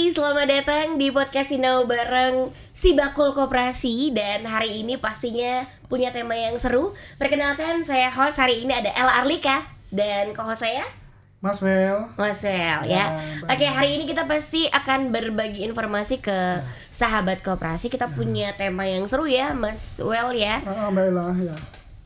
pagi, selamat datang di podcast Sinau bareng Si Bakul Koperasi. Dan hari ini pastinya punya tema yang seru. Perkenalkan, saya host hari ini ada Ella Arlika. Dan co-host saya Mas Wel ya. Oke, hari ini kita pasti akan berbagi informasi ke sahabat koperasi. Kita punya tema yang seru ya Mas Wel ya. Mbak Ella ya.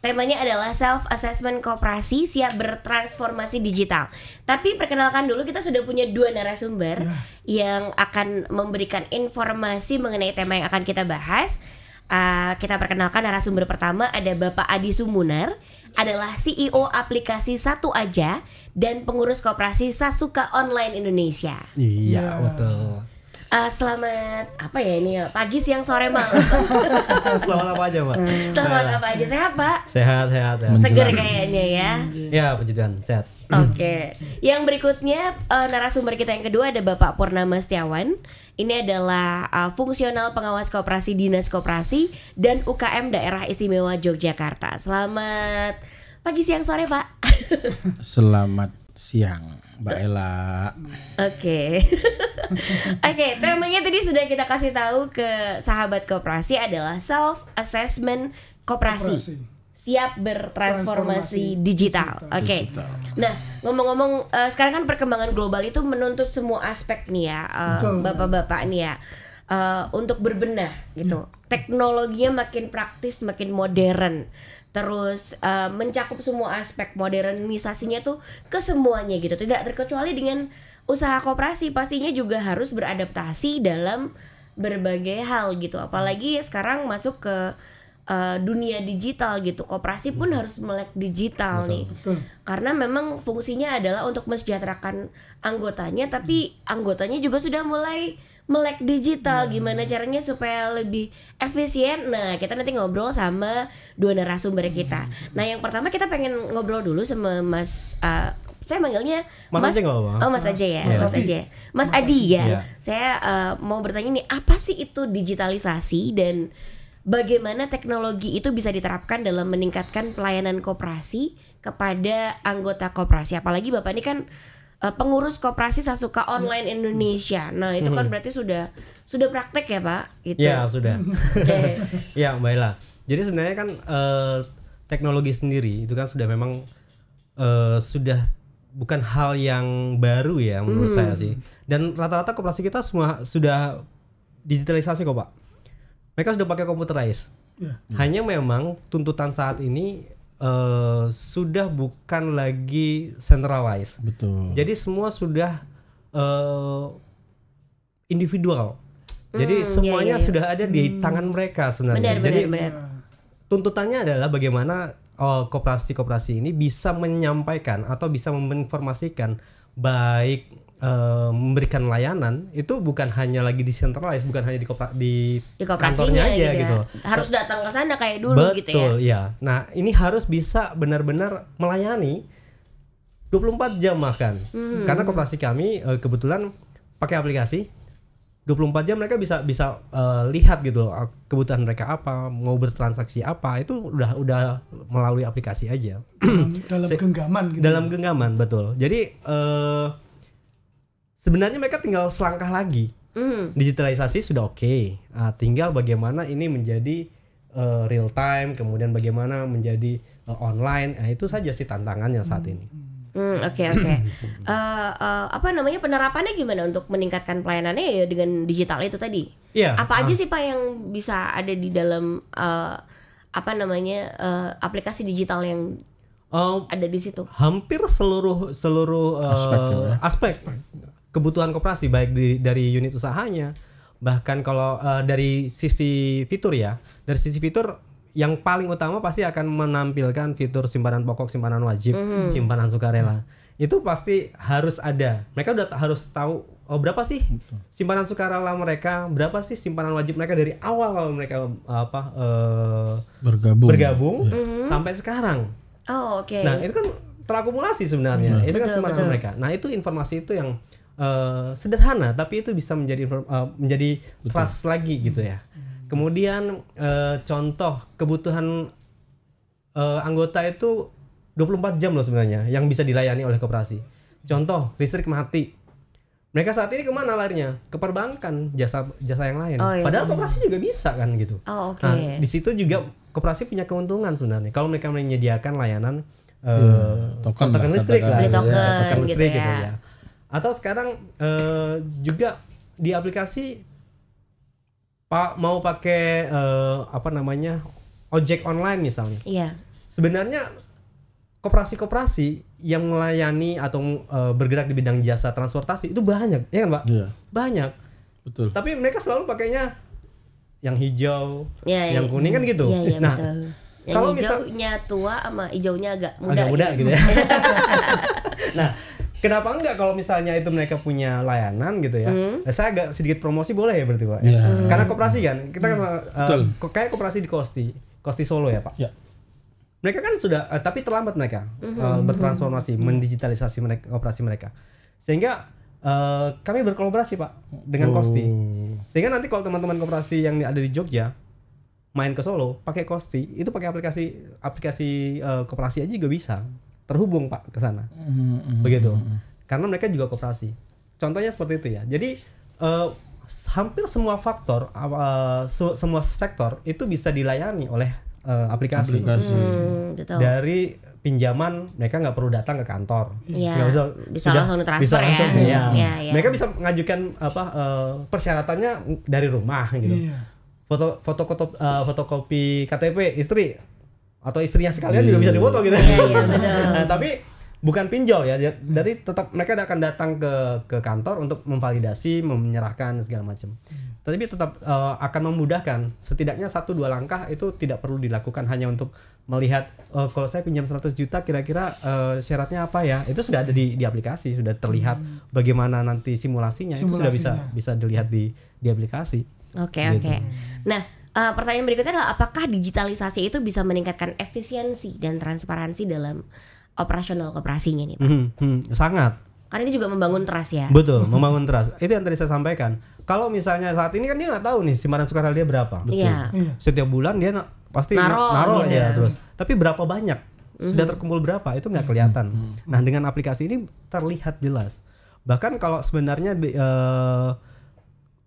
Temanya adalah self-assessment koperasi siap bertransformasi digital. Tapi perkenalkan dulu, kita sudah punya dua narasumber yang akan memberikan informasi mengenai tema yang akan kita bahas. Kita perkenalkan narasumber pertama, ada Bapak Adi Sumunar, adalah CEO aplikasi Satu Aja dan pengurus koperasi Sasuka Online Indonesia. Iya, betul. Selamat apa ya ini ya? Pagi, siang, sore, malam. Selamat apa aja, Mbak? Selamat apa aja? Sehat, Pak? Sehat. Seger kayaknya ya. Ya, puji Tuhan, sehat. Oke. Yang berikutnya narasumber kita yang kedua ada Bapak Purnama Setiawan. Ini adalah fungsional pengawas koperasi Dinas Koperasi dan UKM Daerah Istimewa Yogyakarta. Selamat pagi, siang, sore, Pak. Selamat siang, Mbak Ella. Oke. Oke, temanya tadi sudah kita kasih tahu ke sahabat koperasi adalah self assessment koperasi. Siap bertransformasi digital. Oke. Nah, ngomong-ngomong sekarang kan perkembangan global itu menuntut semua aspek nih ya, Bapak-bapak nih ya. Untuk berbenah gitu. Teknologinya makin praktis, makin modern. Terus mencakup semua aspek, modernisasinya tuh ke semuanya gitu. Tidak terkecuali dengan usaha koperasi, pastinya juga harus beradaptasi dalam berbagai hal gitu. Apalagi sekarang masuk ke dunia digital gitu. Koperasi pun harus melek digital nih. Karena memang fungsinya adalah untuk mensejahterakan anggotanya, tapi anggotanya juga sudah mulai melek digital. Gimana caranya supaya lebih efisien? Nah, kita nanti ngobrol sama dua narasumber kita. Nah, yang pertama kita pengen ngobrol dulu sama Mas saya manggilnya Mas aja nggak apa-apa. Oh, Mas aja ya, Mas aja. Mas Adi ya. Saya mau bertanya nih, apa sih itu digitalisasi dan bagaimana teknologi itu bisa diterapkan dalam meningkatkan pelayanan koperasi kepada anggota koperasi? Apalagi Bapak ini kan pengurus koperasi Sasuka Online Indonesia. Nah, itu kan berarti sudah praktek ya, Pak? Gitu. Ya, sudah. Oke. Ya, Mbak Ella. Jadi sebenarnya kan teknologi sendiri itu kan sudah memang sudah bukan hal yang baru ya menurut saya sih. Dan rata-rata koperasi kita semua sudah digitalisasi kok, Pak. Mereka sudah pakai computerized. Hanya memang tuntutan saat ini sudah bukan lagi centralized. Betul. Jadi semua sudah individual. Jadi semuanya sudah ada di tangan mereka sebenarnya. Benar. Tuntutannya adalah bagaimana koperasi-koperasi ini bisa menyampaikan atau bisa menginformasikan, baik memberikan layanan itu bukan hanya lagi decentralized, bukan hanya di kantornya aja gitu. Harus datang ke sana kayak dulu. Betul, gitu ya. Ya. Nah, ini harus bisa benar-benar melayani 24 jam bahkan. Karena koperasi kami kebetulan pakai aplikasi 24 jam mereka bisa lihat gitu loh, kebutuhan mereka apa, mau bertransaksi apa, itu udah melalui aplikasi aja. Dalam genggaman gitu. Dalam genggaman, betul. Jadi sebenarnya mereka tinggal selangkah lagi. Digitalisasi sudah oke. Tinggal bagaimana ini menjadi real time, kemudian bagaimana menjadi online. Nah, itu saja sih tantangannya saat ini. Oke. Apa namanya, penerapannya gimana untuk meningkatkan pelayanannya ya dengan digital itu tadi? Iya. Apa aja sih Pak yang bisa ada di dalam aplikasi digital yang ada di situ? Hampir seluruh aspek kebutuhan koperasi, baik dari unit usahanya, bahkan kalau dari sisi fitur ya, dari sisi fitur yang paling utama pasti akan menampilkan fitur simpanan pokok, simpanan wajib, simpanan sukarela. Itu pasti harus ada. Mereka udah harus tahu berapa sih simpanan sukarela mereka, berapa sih simpanan wajib mereka dari awal mereka bergabung sampai sekarang. Oh, oke. Nah, itu kan terakumulasi sebenarnya. Itu kan simpanan mereka. Nah, itu informasi itu yang sederhana tapi itu bisa menjadi trust lagi gitu ya. Kemudian contoh kebutuhan anggota itu 24 jam loh sebenarnya yang bisa dilayani oleh koperasi. Contoh, listrik mati. Mereka saat ini kemana larinya? Ke perbankan, jasa yang lain. Padahal koperasi juga bisa kan gitu. Nah, di situ juga koperasi punya keuntungan sebenarnya. Kalau mereka menyediakan layanan token listrik lah, token listrik gitu ya. Atau sekarang juga di aplikasi mau pakai ojek online misalnya. Iya. Sebenarnya koperasi-koperasi yang melayani atau bergerak di bidang jasa transportasi itu banyak, ya kan Pak? Iya. Banyak. Betul. Tapi mereka selalu pakainya yang hijau, yang kuning kan gitu. Iya, nah, betul. Yang kalau hijaunya tua sama hijaunya agak muda gitu ya. Nah, kenapa enggak kalau misalnya itu mereka punya layanan gitu ya? Saya agak sedikit promosi boleh ya berarti Pak? Karena koperasi kan, kita kan kayak koperasi di Kosti Solo ya Pak? Iya. Mereka kan sudah, tapi terlambat mereka bertransformasi, mendigitalisasi operasi mereka. Sehingga kami berkolaborasi Pak dengan Kosti. Sehingga nanti kalau teman-teman koperasi yang ada di Jogja main ke Solo, pakai Kosti, itu pakai aplikasi koperasi aja juga bisa terhubung Pak ke sana. Begitu. Karena mereka juga koperasi. Contohnya seperti itu ya. Jadi hampir semua faktor, semua sektor itu bisa dilayani oleh aplikasi. Dari pinjaman mereka nggak perlu datang ke kantor, bisa langsung transfer ya. Mereka bisa mengajukan persyaratannya dari rumah gitu. Fotokopi KTP istri atau istrinya sekalian juga bisa difoto gitu. Nah, tapi bukan pinjol ya, jadi tetap mereka akan datang ke kantor untuk memvalidasi, menyerahkan segala macam. Tapi tetap akan memudahkan, setidaknya 1-2 langkah itu tidak perlu dilakukan hanya untuk melihat kalau saya pinjam 100 juta kira-kira syaratnya apa ya, itu sudah ada di aplikasi, sudah terlihat bagaimana nanti simulasinya. Itu sudah bisa dilihat di aplikasi. Oke. Nah, pertanyaan berikutnya adalah apakah digitalisasi itu bisa meningkatkan efisiensi dan transparansi dalam operasional koperasinya nih Pak? Sangat. Karena ini juga membangun trust ya. Betul, membangun trust. Itu yang tadi saya sampaikan. Kalau misalnya saat ini kan dia nggak tahu nih simpanan sukarela dia berapa. Iya. Setiap bulan dia pasti naruh gitu aja terus. Tapi berapa banyak? Sudah terkumpul berapa? Itu nggak kelihatan. Nah, dengan aplikasi ini terlihat jelas. Bahkan kalau sebenarnya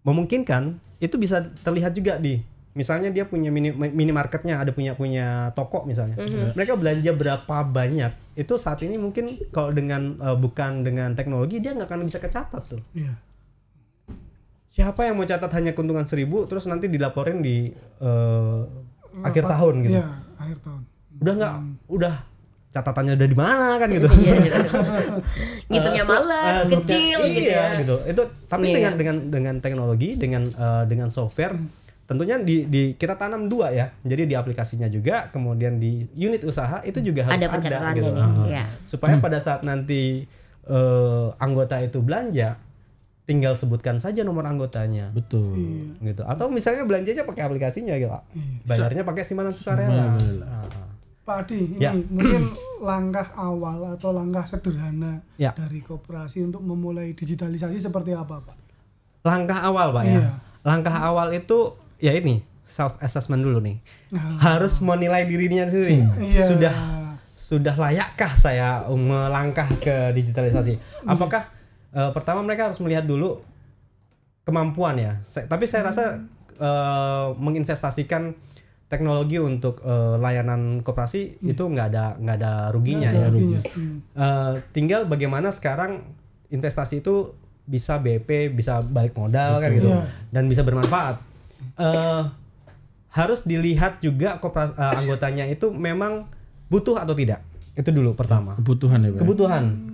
memungkinkan itu bisa terlihat juga misalnya dia punya minimarketnya, ada punya toko misalnya. Mereka belanja berapa banyak. Itu saat ini mungkin kalau bukan dengan teknologi dia nggak akan bisa kecatat tuh. Iya. Siapa yang mau catat hanya keuntungan 1.000 terus nanti dilaporin di akhir tahun gitu. Iya, akhir tahun. Udah catatannya udah di mana kan gitu. Ngitungnya malas, kecil gitu ya. Gitu. Itu tapi dengan teknologi, dengan software tentunya kita tanam 2 ya. Jadi di aplikasinya juga, kemudian di unit usaha itu juga harus ada gitu. Supaya pada saat nanti anggota itu belanja, tinggal sebutkan saja nomor anggotanya. Betul. Gitu. Atau misalnya belanjanya pakai aplikasinya gitu. Bayarnya pakai simpanan sukarela. Pak Adi, ini mungkin langkah awal atau langkah sederhana dari koperasi untuk memulai digitalisasi seperti apa, Pak? Langkah awal, Pak ya. Langkah awal itu ya ini self assessment dulu nih. Harus menilai dirinya sendiri. Sudah layakkah saya melangkah ke digitalisasi? Apakah pertama mereka harus melihat dulu kemampuan ya. Tapi saya rasa menginvestasikan teknologi untuk layanan koperasi itu nggak ada ruginya ya. Tinggal bagaimana sekarang investasi itu bisa BP, bisa balik modal kan gitu, dan bisa bermanfaat. Harus dilihat juga anggotanya itu memang butuh atau tidak. Itu dulu pertama. Kebutuhan ya, Pak.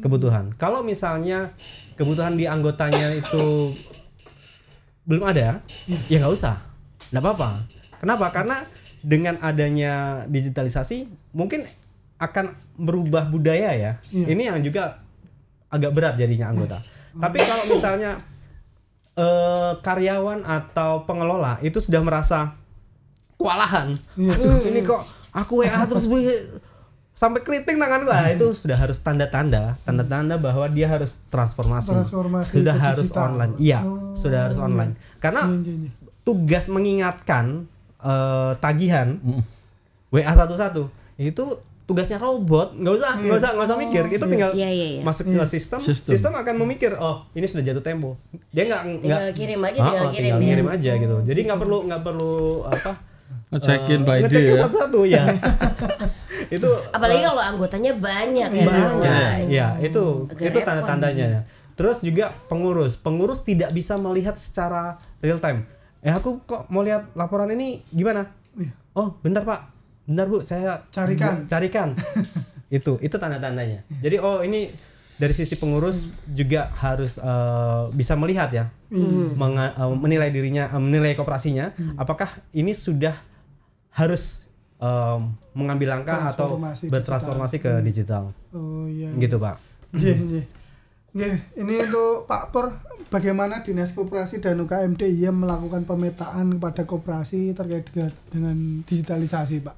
Kebutuhan. Kalau misalnya kebutuhan di anggotanya itu belum ada, ya nggak usah, nggak apa-apa. Kenapa? Karena dengan adanya digitalisasi mungkin akan merubah budaya ya. Ini yang juga agak berat jadinya anggota. Tapi kalau misalnya karyawan atau pengelola itu sudah merasa kewalahan, aduh ini kok aku WA terus sampai keriting tangan gua, itu sudah harus tanda-tanda bahwa dia harus transformasi sudah harus digital. Online. Iya, sudah harus online. Karena tugas mengingatkan tagihan WA 11 itu tugasnya robot, nggak usah mikir, itu tinggal masuk ke sistem akan memikir, oh ini sudah jatuh tempo, dia nggak kirim aja gitu, jadi nggak perlu apa ngecekin by day ya. Satu ya. Itu apalagi kalau anggotanya banyak ya itu tanda-tandanya. Terus juga pengurus tidak bisa melihat secara real time. Aku kok mau lihat laporan ini gimana? Oh bentar Pak, bentar Bu, saya carikan. itu tanda-tandanya. Jadi ini dari sisi pengurus juga harus bisa melihat ya, menilai dirinya, menilai koperasinya, apakah ini sudah harus mengambil langkah atau bertransformasi ke digital. Gitu Pak. Ini untuk Pak Pur, bagaimana Dinas Koperasi dan UKM DIY melakukan pemetaan kepada koperasi terkait dengan digitalisasi, Pak?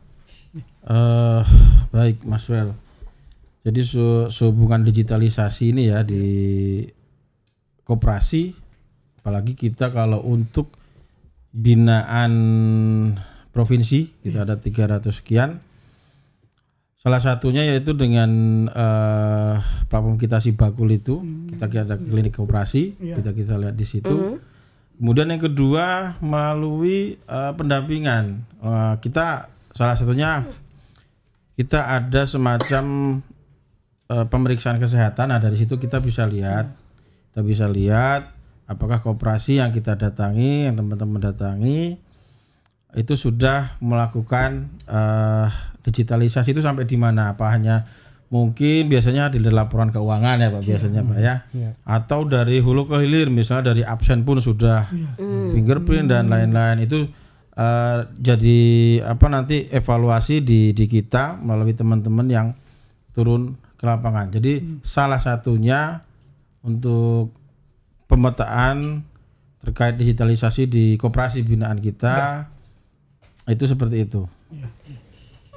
Baik Mas Wel. Jadi sehubungan digitalisasi ini ya di koperasi, apalagi kita kalau untuk binaan provinsi kita ada 300 sekian. Salah satunya yaitu dengan platform kita Sibakul itu, kita ada klinik koperasi, kita lihat di situ. Kemudian yang kedua melalui pendampingan, kita salah satunya kita ada semacam pemeriksaan kesehatan. Nah dari situ kita bisa lihat apakah koperasi yang kita datangi, yang teman-teman datangi itu sudah melakukan digitalisasi itu sampai di mana? Apa hanya mungkin biasanya di laporan keuangan ya Pak biasanya Pak ya, atau dari hulu ke hilir, misalnya dari absen pun sudah fingerprint dan lain-lain. Itu jadi nanti evaluasi di kita melalui teman-teman yang turun ke lapangan. Jadi salah satunya untuk pemetaan terkait digitalisasi di koperasi binaan kita itu seperti itu.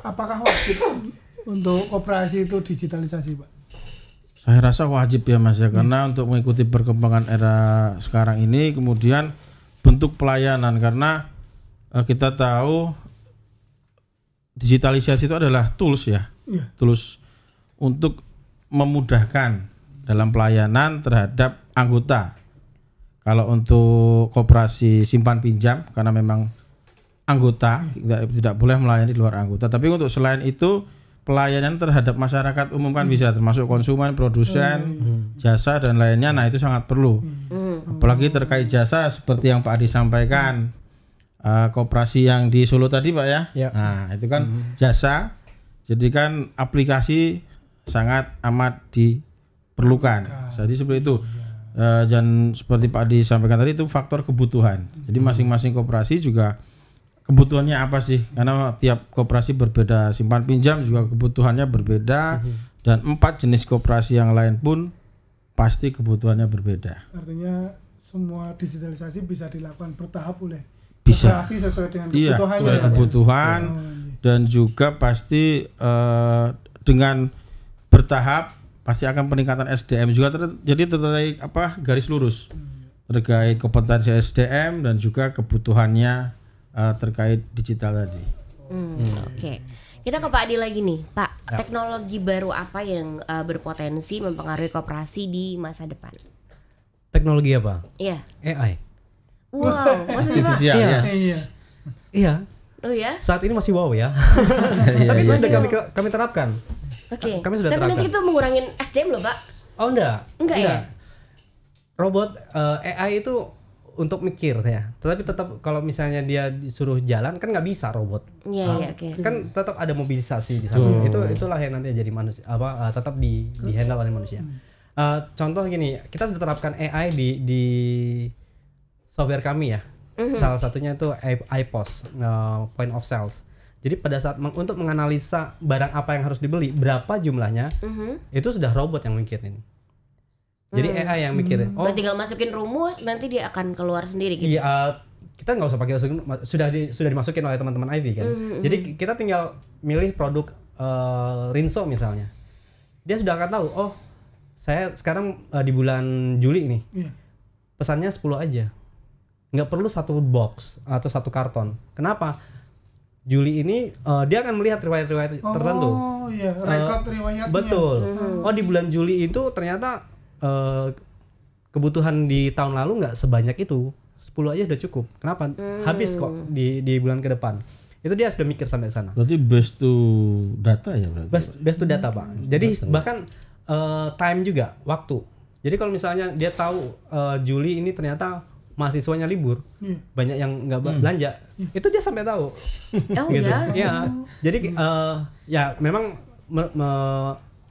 Apakah wajib untuk koperasi itu digitalisasi, Pak? Saya rasa wajib ya Mas ya, karena untuk mengikuti perkembangan era sekarang ini, kemudian bentuk pelayanan, karena kita tahu digitalisasi itu adalah tools ya, tools untuk memudahkan dalam pelayanan terhadap anggota. Kalau untuk koperasi simpan pinjam, karena memang anggota tidak boleh melayani di luar anggota. Tapi untuk selain itu pelayanan terhadap masyarakat umum kan bisa, termasuk konsumen, produsen, jasa dan lainnya. Nah itu sangat perlu. Apalagi terkait jasa seperti yang Pak Adi sampaikan, koperasi yang di Solo tadi Pak ya. Nah itu kan jasa, jadi kan aplikasi sangat amat diperlukan. Jadi seperti itu. Dan seperti Pak Adi sampaikan tadi itu faktor kebutuhan. Jadi masing-masing koperasi juga kebutuhannya apa sih? Karena tiap koperasi berbeda, simpan pinjam juga kebutuhannya berbeda, dan 4 jenis koperasi yang lain pun pasti kebutuhannya berbeda. Artinya semua digitalisasi bisa dilakukan bertahap oleh koperasi sesuai dengan kebutuhannya. Sesuai kebutuhan dan juga pasti dengan bertahap pasti akan peningkatan SDM juga jadi terkait garis lurus terkait kompetensi SDM dan juga kebutuhannya terkait digital tadi. Oke. Kita ke Pak Adi lagi nih, Pak. Teknologi baru apa yang berpotensi mempengaruhi koperasi di masa depan? Teknologi apa? Iya. AI. Wow, maksudnya Pak? Iya. Oh ya? Saat ini masih wow ya. Tapi itu sudah kami terapkan. Oke. Kami sudah terapkan. Tapi nanti itu mengurangin SDM loh, Pak. Oh enggak ya? Robot AI itu untuk mikir ya, tetapi tetap kalau misalnya dia disuruh jalan kan nggak bisa robot. Iya, oke. Kan tetap ada mobilisasi di sana. Itulah yang nanti jadi manusia tetap di handle oleh manusia. Contoh gini, kita sudah terapkan AI di software kami ya. Salah satunya itu iPOS, point of sales. Jadi pada saat untuk menganalisa barang apa yang harus dibeli, berapa jumlahnya, itu sudah robot yang mikirin. Jadi AI yang mikirin. Berarti tinggal masukin rumus, nanti dia akan keluar sendiri gitu. Iya, kita nggak usah pakai sudah dimasukin oleh teman-teman IT kan. Jadi kita tinggal milih produk Rinso misalnya. Dia sudah akan tahu, oh saya sekarang di bulan Juli nih. Pesannya 10 aja. Nggak perlu 1 box atau 1 karton. Kenapa? Juli ini dia akan melihat riwayat-riwayat tertentu. Oh iya, rekod riwayatnya. Betul. Oh di bulan Juli itu ternyata kebutuhan di tahun lalu nggak sebanyak itu. 10 aja udah cukup. Kenapa? Habis kok di bulan ke depan. Itu dia sudah mikir sampai sana. Berarti based to data ya berarti. Based to data, Pak. Jadi bahkan time juga, waktu. Jadi kalau misalnya dia tahu Juli ini ternyata mahasiswanya libur, banyak yang nggak belanja, itu dia sampai tahu. Oh gitu. ya. Ya. Jadi ya memang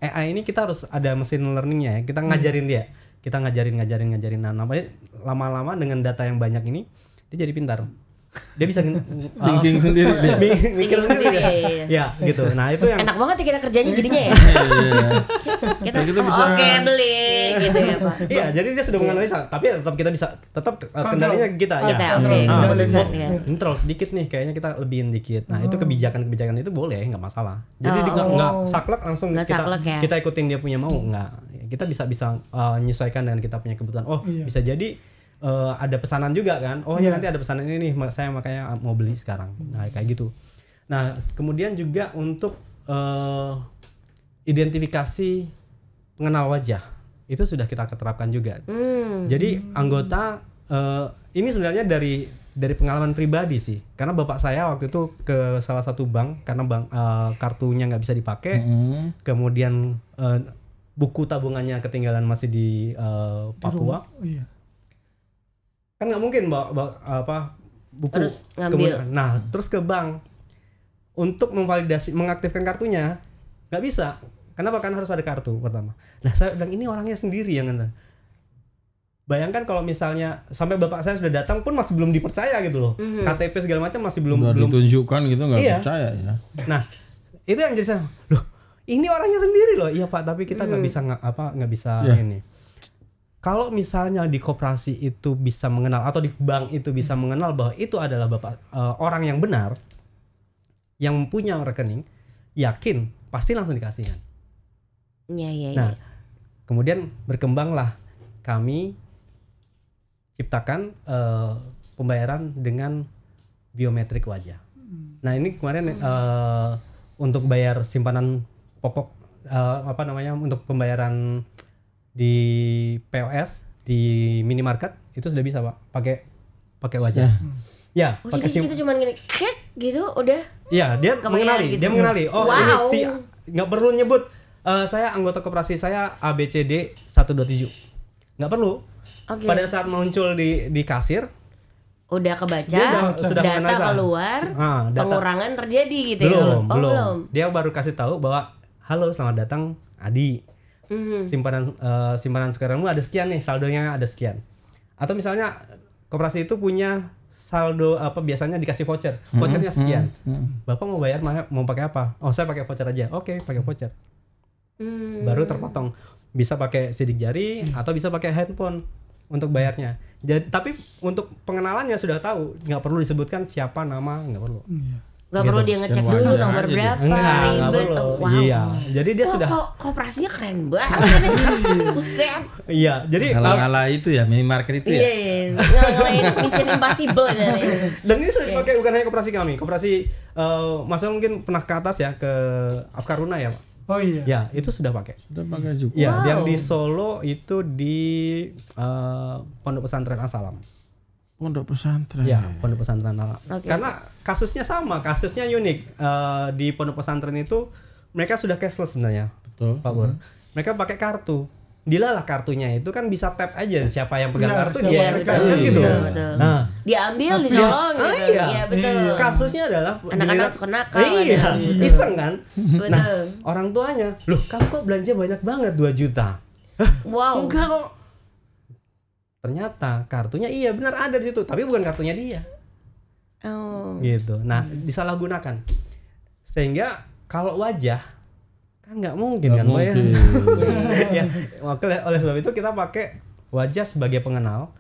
AI ini kita harus ada mesin learningnya ya. Kita ngajarin dia, kita ngajarin. Nah, lama-lama dengan data yang banyak ini, dia jadi pintar. Dia bisa thinking sendiri, mikir sendiri. Ya, gitu. Nah, itu yang enak banget ya kita kerjanya jadinya ya. Kita bisa oke beli gitu ya, Pak. Iya, jadi dia sudah menganalisa, tapi tetap kita bisa kendalinya kita ya. Oke, keputusan ya. Kontrol sedikit nih, kayaknya kita lebihin dikit. Nah, itu kebijakan itu boleh, nggak masalah. Jadi nggak saklek langsung kita ikutin dia punya mau, nggak. Kita bisa menyesuaikan dengan kita punya kebutuhan. Oh, bisa jadi ada pesanan juga kan. Oh ya nanti ada pesanan ini nih, saya makanya mau beli sekarang. Nah kayak gitu. Nah kemudian juga untuk identifikasi pengenal wajah itu sudah kita terapkan juga. Jadi anggota ini sebenarnya dari pengalaman pribadi sih. Karena bapak saya waktu itu ke salah satu bank karena bank kartunya nggak bisa dipakai. Kemudian buku tabungannya ketinggalan masih di Papua. Kan nggak mungkin bawa buku terus ngambil. Terus ke bank untuk memvalidasi mengaktifkan kartunya nggak bisa. Kenapa? Karena harus ada kartu pertama. Nah saya bilang ini orangnya sendiri yang ngena. Bayangkan kalau misalnya sampai bapak saya sudah datang pun masih belum dipercaya gitu loh. KTP segala macam masih belum ditunjukkan gitu nggak percaya ya. Nah itu yang jadi saya loh ini orangnya sendiri loh. Iya Pak, tapi kita nggak bisa ini. Kalau misalnya di koperasi itu bisa mengenal atau di bank itu bisa mengenal bahwa itu adalah orang yang benar, yang punya rekening, yakin pasti langsung dikasihkan. Nah, kemudian berkembanglah kami ciptakan pembayaran dengan biometrik wajah. Nah ini kemarin untuk bayar simpanan pokok untuk pembayaran di POS di minimarket itu sudah bisa Pak pakai wajah. Ya, pakai jadi itu cuman gini gitu udah. Iya, dia mengenali, gitu. Dia mengenali. Oh, ini si nggak perlu nyebut saya anggota koperasi saya ABCD 127. Nggak perlu. Pada saat muncul di kasir udah kebaca, data keluar, pengurangan terjadi gitu belum. Dia baru kasih tahu bahwa halo selamat datang Adi. Simpanan sekarangmu ada sekian nih, saldonya ada sekian. Atau misalnya koperasi itu punya saldo biasanya dikasih voucher. Vouchernya sekian. Bapak mau bayar mau pakai apa? Oh, saya pakai voucher aja. Oke, pakai voucher. Baru terpotong. Bisa pakai sidik jari atau bisa pakai handphone untuk bayarnya. Jadi tapi untuk pengenalannya sudah tahu, nggak perlu disebutkan siapa nama, nggak perlu. Gak perlu dia ngecek dulu nomor berapa, ribet. Wow. Iya, jadi dia sudah. Koperasinya keren banget. Buset. Iya, jadi ala itu ya minimarket itu ya. Iya, ngalahin Mission Impossible. Dan ini sudah dipakai bukan hanya koperasi kami, koperasi Mas mungkin pernah ke atas ya ke Afkaruna ya Pak. Oh iya. Ya itu sudah pakai. Sudah pakai juga. Ya, yang di Solo itu di Pondok Pesantren As-Salam. Pondok pesantren. Ya, pondok pesantren. Karena kasusnya sama, kasusnya unik. Di pondok pesantren itu mereka sudah cashless sebenarnya. Betul. Pak Bur. Mereka pakai kartu. Dilalah kartunya itu kan bisa tap aja siapa yang pegang kartu dia betul, gitu. Betul. Nah, diambil dicolong gitu. Iya, betul. Kasusnya adalah anak-anak suka nakal. Iya, iseng kan? Betul. Nah, orang tuanya, "Loh, kamu kok belanja banyak banget 2 juta?" Hah? Wow. Enggak kok. Ternyata kartunya iya benar ada di situ, tapi bukan kartunya dia. Oh. Gitu. Nah, disalahgunakan. Sehingga kalau wajah kan nggak mungkin kan bayar. Ya, oleh sebab itu kita pakai wajah sebagai pengenal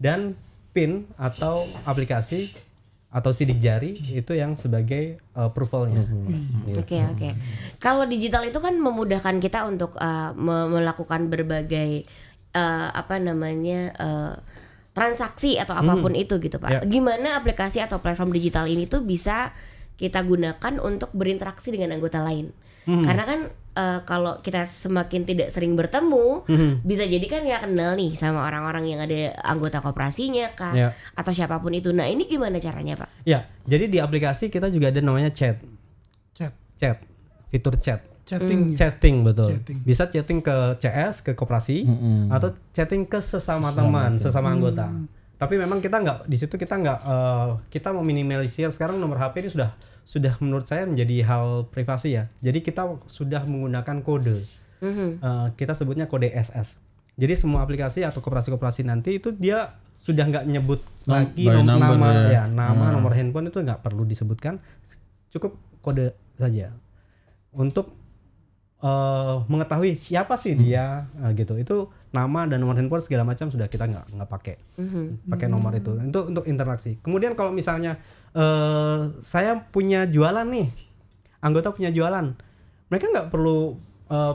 dan PIN atau aplikasi atau sidik jari itu yang sebagai approvalnya. Oke. Kalau digital itu kan memudahkan kita untuk melakukan berbagai transaksi atau apapun itu gitu Pak. Gimana aplikasi atau platform digital ini tuh bisa kita gunakan untuk berinteraksi dengan anggota lain. Karena kan kalau kita semakin tidak sering bertemu, bisa jadi kan ya kenal nih sama orang-orang yang ada anggota koperasinya kah, atau siapapun itu. Nah ini gimana caranya Pak? Ya, jadi di aplikasi kita juga ada namanya chat, fitur chat. Chatting betul. Bisa chatting ke CS, ke koperasi, atau chatting ke sesama teman, sesama anggota. Tapi memang kita nggak di situ, kita meminimalisir. Sekarang nomor HP ini sudah menurut saya menjadi hal privasi ya. Jadi kita sudah menggunakan kode. Kita sebutnya kode SS. Jadi semua aplikasi atau koperasi-koperasi nanti itu dia sudah nggak nyebut lagi nama, nomor handphone itu nggak perlu disebutkan. Cukup kode saja untuk mengetahui siapa sih dia gitu. Itu nama dan nomor handphone segala macam sudah kita nggak pakai nomor itu untuk interaksi. Kemudian kalau misalnya saya punya jualan nih, anggota punya jualan, mereka nggak perlu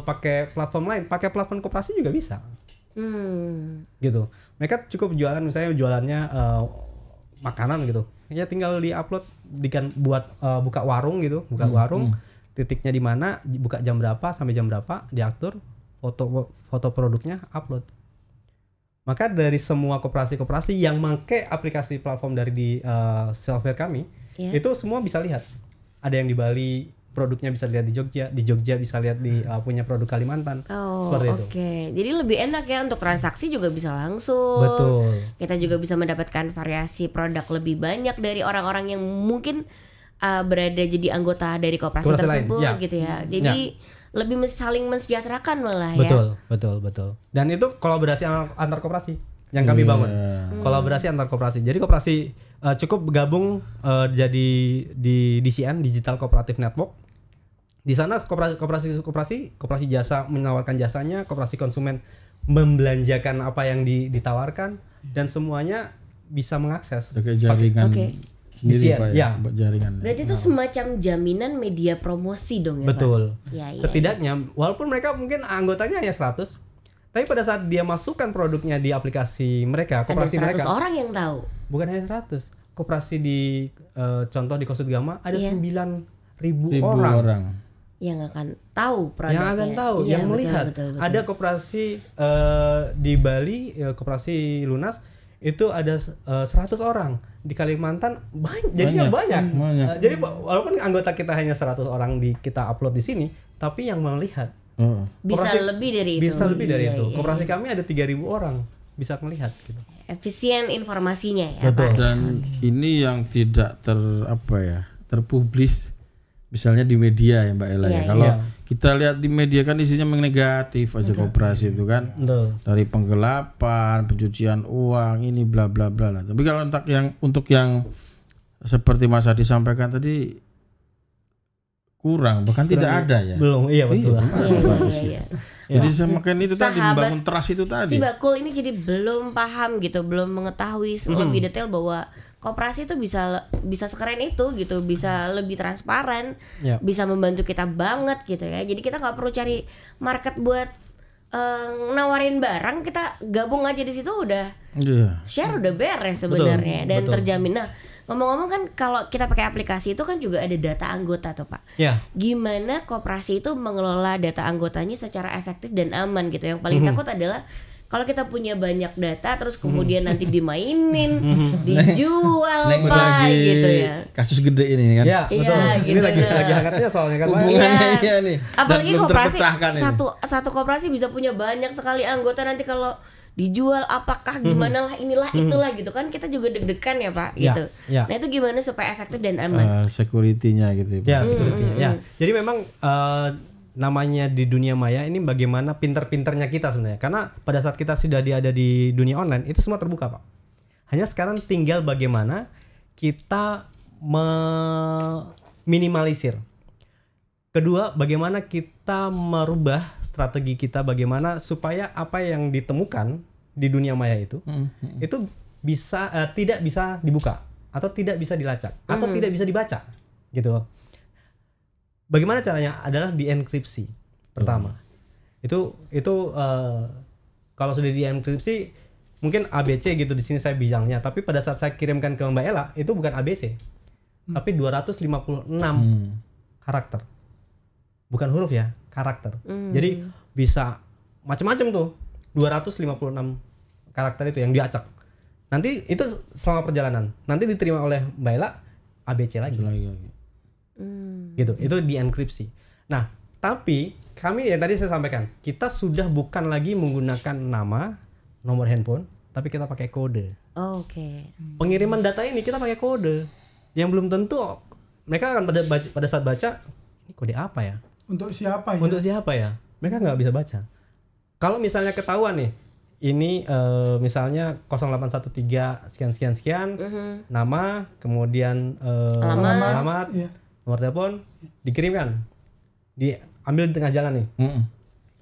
pakai platform lain, pakai platform koperasi juga bisa. Gitu. Mereka cukup jualan, misalnya jualannya makanan gitu, ya tinggal di-upload, buat buka warung gitu, warung. Titiknya di mana, buka jam berapa sampai jam berapa, diatur, foto produknya, upload. Maka dari semua koperasi-koperasi yang pakai aplikasi platform dari di software kami, itu semua bisa lihat. Ada yang di Bali, produknya bisa lihat di Jogja bisa lihat di punya produk Kalimantan. Seperti itu. Oke. Jadi lebih enak ya untuk transaksi juga bisa langsung. Betul. Kita juga bisa mendapatkan variasi produk lebih banyak dari orang-orang yang mungkin berada jadi anggota dari koperasi tersebut lain, gitu ya. Jadi lebih saling mensejahterakan malah ya. Betul. Dan itu kolaborasi antar koperasi yang kami bangun. Kolaborasi antar koperasi. Jadi koperasi cukup bergabung jadi di DCN, Digital Cooperative Network. Di sana koperasi jasa menawarkan jasanya, koperasi konsumen membelanjakan apa yang ditawarkan, dan semuanya bisa mengakses. Jaringan. Sendiri Pak ya, jaringan. Berarti itu semacam jaminan media promosi dong ya Betul. Pak? Ya, setidaknya walaupun mereka mungkin anggotanya hanya 100, tapi pada saat dia masukkan produknya di aplikasi mereka, koperasi ada 100 mereka, orang yang tahu. Bukan hanya 100. Koperasi di contoh di Kosut Gama ada 9.000 orang yang akan tahu produknya. Yang akan tahu, yang melihat. Betul. Ada koperasi di Bali, koperasi Lunas itu ada 100 orang. Di Kalimantan jadinya banyak. Jadi walaupun anggota kita hanya 100 orang kita upload di sini, tapi yang melihat bisa lebih dari itu. Koperasi kami ada 3.000 orang bisa melihat gitu. Efisien informasinya ya. Betul. Pak. Dan ini yang tidak terpublis misalnya di media ya Mbak Ella ya. Kalau kita lihat di media kan isinya negatif aja koperasi itu kan. Dari penggelapan, pencucian uang, ini bla bla bla. Tapi kalau untuk yang seperti Mas Adi sampaikan tadi kurang, bahkan tidak ada ya. Belum, iya betul. Iya. Jadi semakin itu tadi membangun trust itu tadi. Si Bakul ini jadi belum paham gitu, belum mengetahui lebih detail bahwa koperasi itu bisa sekeren itu gitu, bisa lebih transparan, bisa membantu kita banget gitu ya. Jadi kita nggak perlu cari market buat nawarin barang, kita gabung aja di situ udah share udah beres sebenarnya dan terjamin. Nah ngomong-ngomong kan kalau kita pakai aplikasi itu kan juga ada data anggota tuh Pak. Gimana koperasi itu mengelola data anggotanya secara efektif dan aman gitu. Yang paling takut adalah kalau kita punya banyak data terus kemudian nanti dimainin, dijual Pak gitu ya. Kasus gede ini kan. Iya, betul. Ini lagi hangatnya soalnya kan. Hubungannya nih. Apalagi koperasi satu koperasi bisa punya banyak sekali anggota, nanti kalau dijual apakah gimana lah inilah itulah gitu kan, kita juga deg-degan ya Pak gitu. Nah itu gimana supaya efektif dan aman? Security-nya gitu. Security-nya. Jadi memang namanya di dunia maya ini bagaimana pinter-pinternya kita sebenarnya. Karena pada saat kita sudah ada di dunia online itu semua terbuka Pak. Hanya sekarang tinggal bagaimana kita meminimalisir. Kedua, bagaimana kita merubah strategi kita, bagaimana supaya apa yang ditemukan di dunia maya itu bisa tidak bisa dibuka atau tidak bisa dilacak atau tidak bisa dibaca gitu. Bagaimana caranya? Adalah dienkripsi pertama. Itu kalau sudah dienkripsi mungkin ABC gitu di sini saya bilangnya, tapi pada saat saya kirimkan ke Mbak Ella itu bukan ABC. tapi 256 karakter. Bukan huruf ya, karakter. Jadi bisa macam-macam tuh. 256 karakter itu yang diacak. Nanti itu selama perjalanan. Nanti diterima oleh Mbak Ella ABC lagi. Gitu. Itu dienkripsi. Nah, tapi kami yang tadi saya sampaikan, kita sudah bukan lagi menggunakan nama, nomor handphone, tapi kita pakai kode. Oke. Pengiriman data ini kita pakai kode. Yang belum tentu mereka akan pada saat baca, ini kode apa ya? Untuk siapa ya? Untuk siapa ya? Mereka nggak bisa baca. Kalau misalnya ketahuan nih, ini misalnya 0813 sekian, nama, kemudian alamat, nomor telepon, dikirimkan, diambil di tengah jalan nih,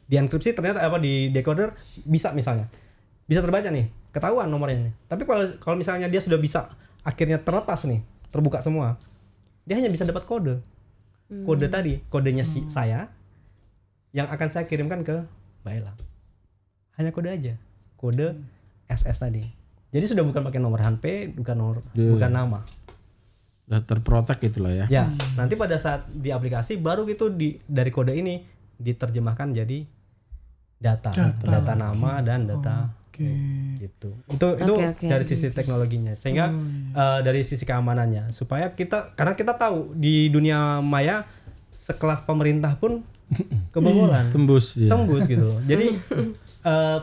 dienkripsi ternyata di decoder bisa misalnya, bisa terbaca nih, ketahuan nomornya nih. Tapi kalau misalnya dia sudah bisa akhirnya teretas nih, terbuka semua, dia hanya bisa dapat kode tadi, kodenya saya yang akan saya kirimkan ke Mbak Ella. Hanya kode aja, kode SS tadi. Jadi sudah bukan pakai nomor HP, bukan nama. Sudah terprotek itulah ya. Ya, nanti pada saat di aplikasi baru gitu dari kode ini diterjemahkan jadi data nama dan data. Gitu. Itu dari sisi teknologinya. Sehingga dari sisi keamanannya supaya karena kita tahu di dunia maya sekelas pemerintah pun kebobolan. Tembus gitu. Jadi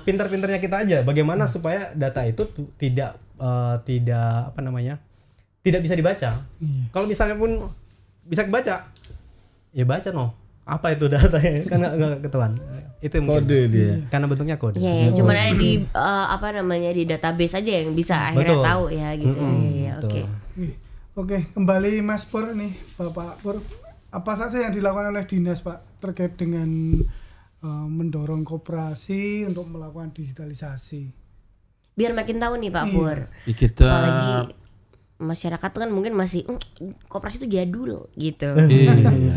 pintar-pintarnya kita aja bagaimana supaya data itu tidak tidak bisa dibaca. Kalau misalnya pun bisa dibaca, ya baca apa itu datanya kan nggak ketahuan. Itu kode dia karena bentuknya kode. Iya, cuma ada di di database aja yang bisa akhirnya tahu ya gitu. Oke, kembali Mas Pur nih, Bapak Pur. Apa saja yang dilakukan oleh dinas Pak terkait dengan mendorong koperasi untuk melakukan digitalisasi? Biar makin tahu nih Pak Pur. Apalagi masyarakat kan mungkin masih koperasi itu jadul gitu.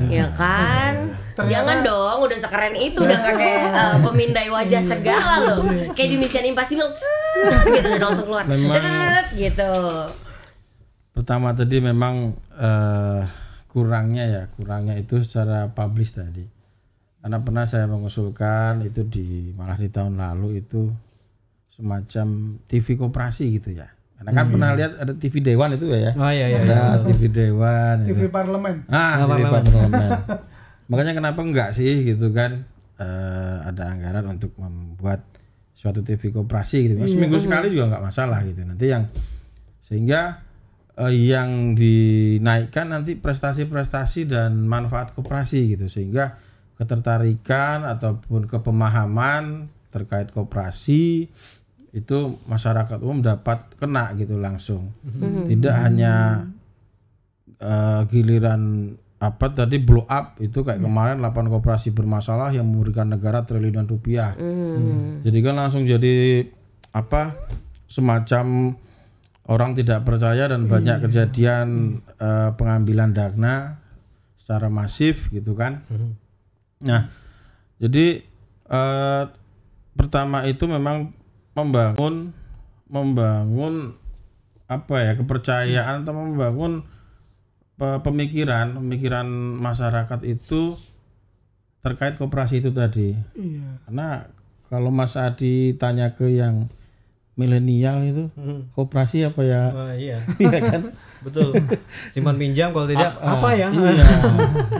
Ya kan? Jangan dong, udah sekeren itu udah pakai pemindai wajah segala loh. Kayak di Mission Impossible gitu udah langsung keluar. Gitu. Pertama tadi memang kurangnya itu secara publish tadi. Karena pernah saya mengusulkan itu malah di tahun lalu itu semacam TV koperasi gitu ya. Karena kan pernah lihat ada TV Dewan itu ya. Oh iya. Ada TV Dewan. TV Parlemen. TV Parlemen. Makanya kenapa enggak sih gitu kan? Ada anggaran untuk membuat suatu TV koperasi gitu. Seminggu sekali juga enggak masalah gitu. Nanti sehingga yang dinaikkan nanti prestasi-prestasi dan manfaat koperasi gitu. Sehingga ketertarikan ataupun kepemahaman terkait koperasi itu masyarakat umum dapat kena gitu langsung. Tidak hanya giliran blow up itu kayak kemarin 8 koperasi bermasalah yang memberikan negara triliunan rupiah. Jadi kan langsung jadi semacam orang tidak percaya dan banyak kejadian pengambilan dana secara masif gitu kan. Nah, jadi pertama itu memang membangun kepercayaan atau membangun pemikiran masyarakat itu terkait koperasi itu tadi. Karena kalau Mas Adi tanya ke yang milenial itu koperasi apa ya? Iya. Iya kan? Betul. Simpan pinjam kalau tidak apa ya? Iya.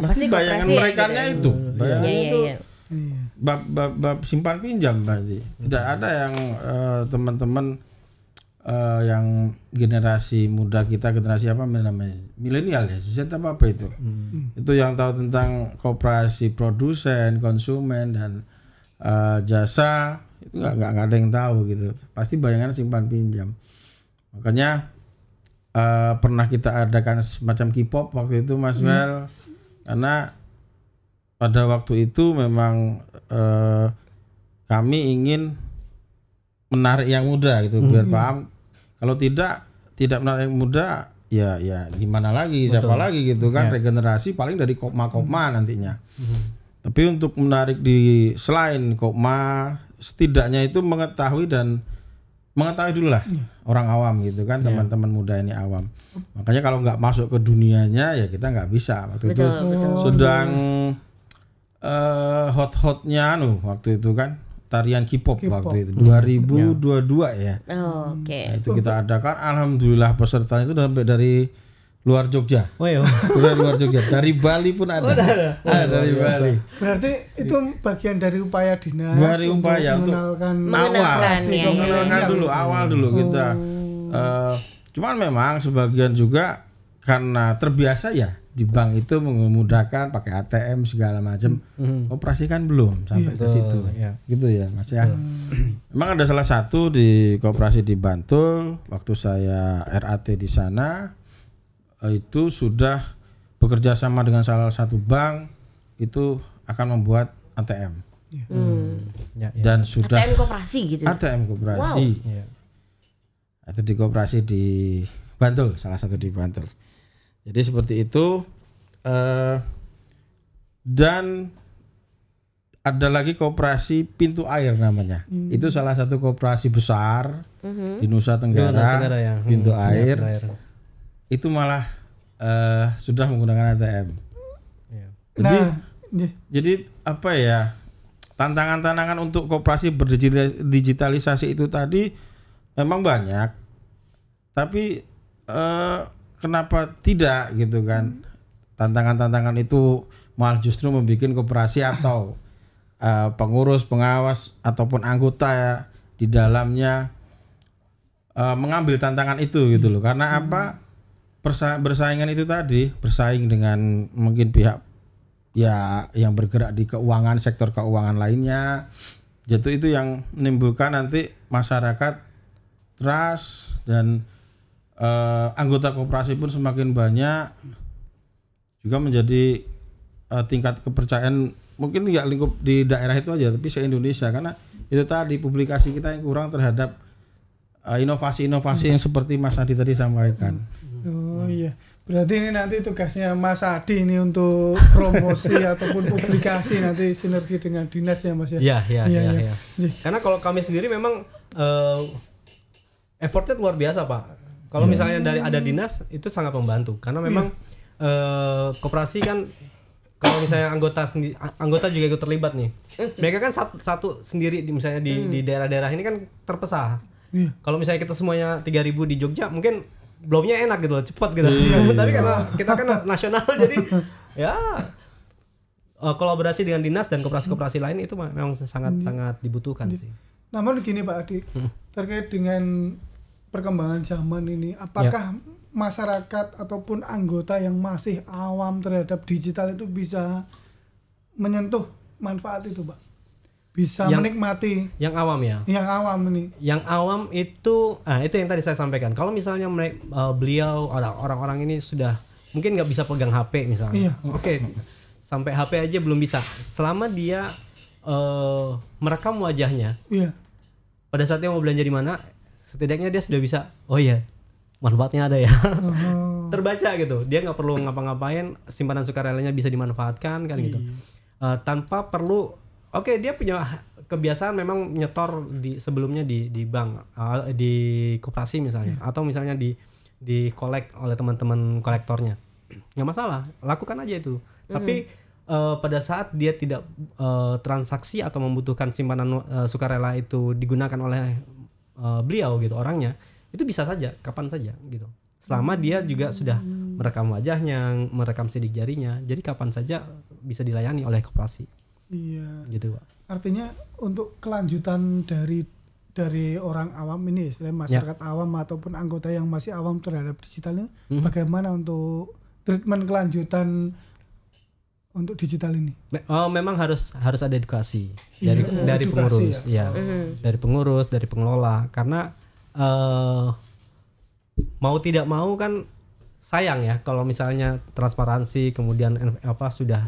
Pasti bayangan mereka itu. Iya. Bab simpan pinjam pasti. Tidak ada yang teman-teman yang generasi muda kita, generasi apa namanya? Milenial ya. Z apa itu? Itu yang tahu tentang koperasi produsen, konsumen dan jasa itu nggak ada yang tahu gitu. Pasti bayangan simpan pinjam. Makanya pernah kita adakan semacam K-pop waktu itu Mas Mel, karena pada waktu itu memang kami ingin menarik yang muda gitu biar paham. Kalau tidak menarik yang muda ya gimana lagi? Betul. Siapa lagi gitu kan? Regenerasi paling dari kopma nantinya. Tapi untuk menarik selain kopma, setidaknya itu mengetahui dan mengetahui dulu lah orang awam gitu kan, teman-teman muda ini awam. Makanya kalau nggak masuk ke dunianya ya kita nggak bisa. Waktu itu sedang hot-hotnya waktu itu kan tarian K-pop waktu itu 2022 ya. Oke. Nah, itu kita adakan, alhamdulillah peserta itu dari luar Jogja. Dari luar Jogja. Dari Bali pun ada. Dari Bali. Berarti itu bagian dari upaya dinas. Dari upaya untuk mengenalkan dulu, awal dulu kita. Cuman memang sebagian juga karena terbiasa ya di bank itu memudahkan pakai ATM segala macam. Koperasi kan belum sampai ke situ. Gitu ya Mas ya. Memang ada salah satu di koperasi di Bantul waktu saya RAT di sana itu sudah bekerja sama dengan salah satu bank itu akan membuat ATM. Dan sudah ATM koperasi gitu. ATM koperasi. Itu di koperasi di Bantul, salah satu di Bantul. Jadi seperti itu, dan ada lagi koperasi Pintu Air namanya. Itu salah satu koperasi besar di Nusa Tenggara. Pintu Air. Itu malah sudah menggunakan ATM. Jadi apa ya, tantangan-tantangan untuk koperasi berdigitalisasi itu tadi memang banyak. Tapi kenapa tidak gitu kan? Tantangan-tantangan itu malah justru membuat koperasi atau pengurus, pengawas ataupun anggota di dalamnya mengambil tantangan itu gitu loh. Karena apa? Bersaingan itu tadi, bersaing dengan mungkin pihak ya yang bergerak di keuangan, sektor keuangan lainnya. Jadi itu yang menimbulkan nanti masyarakat trust dan anggota koperasi pun semakin banyak, juga menjadi tingkat kepercayaan mungkin tidak lingkup di daerah itu aja, tapi se-Indonesia, karena itu tadi publikasi kita yang kurang terhadap inovasi-inovasi yang seperti Mas Adi tadi sampaikan. Oh iya, berarti ini nanti tugasnya Mas Adi ini untuk promosi ataupun publikasi nanti sinergi dengan dinas ya Mas ya. Iya. Karena kalau kami sendiri memang effortnya luar biasa Pak. Kalau misalnya dari ada dinas itu sangat membantu, karena memang koperasi kan kalau misalnya anggota juga ikut terlibat nih. Mereka kan satu sendiri misalnya di daerah-daerah ini kan terpesah. Kalau misalnya kita semuanya 3.000 di Jogja mungkin blownya enak gitu loh, cepat gitu. Tapi karena kita kan nasional jadi ya kolaborasi dengan dinas dan koperasi-koperasi lain itu memang sangat dibutuhkan sih. Namun gini Pak Adi, terkait dengan perkembangan zaman ini, apakah masyarakat ataupun anggota yang masih awam terhadap digital itu bisa menyentuh manfaat itu Pak? Bisa menikmati yang awam ya? Yang awam ini. Yang awam itu yang tadi saya sampaikan. Kalau misalnya beliau orang-orang ini sudah mungkin nggak bisa pegang HP misalnya. Oke, sampai HP aja belum bisa. Selama dia merekam wajahnya, pada saat dia mau belanja di mana, setidaknya dia sudah bisa. Oh iya, manfaatnya ada ya. Terbaca gitu. Dia nggak perlu ngapa-ngapain, simpanan sukarelanya bisa dimanfaatkan kan gitu. Tanpa perlu. Oke, dia punya kebiasaan memang nyetor sebelumnya di bank, di koperasi misalnya, atau misalnya di collect oleh teman-teman kolektornya, nggak masalah, lakukan aja itu. Tapi pada saat dia tidak transaksi atau membutuhkan simpanan sukarela itu digunakan oleh beliau gitu orangnya, itu bisa saja, kapan saja gitu. Selama dia juga sudah merekam wajahnya, merekam sidik jarinya, jadi kapan saja bisa dilayani oleh koperasi. Iya. Gitu, Pak. Artinya untuk kelanjutan dari orang awam ini, istilahnya masyarakat awam ataupun anggota yang masih awam terhadap digitalnya, bagaimana untuk treatment kelanjutan untuk digital ini? Memang harus ada edukasi dari pengurus, dari pengurus, dari pengelola, karena mau tidak mau kan sayang ya kalau misalnya transparansi kemudian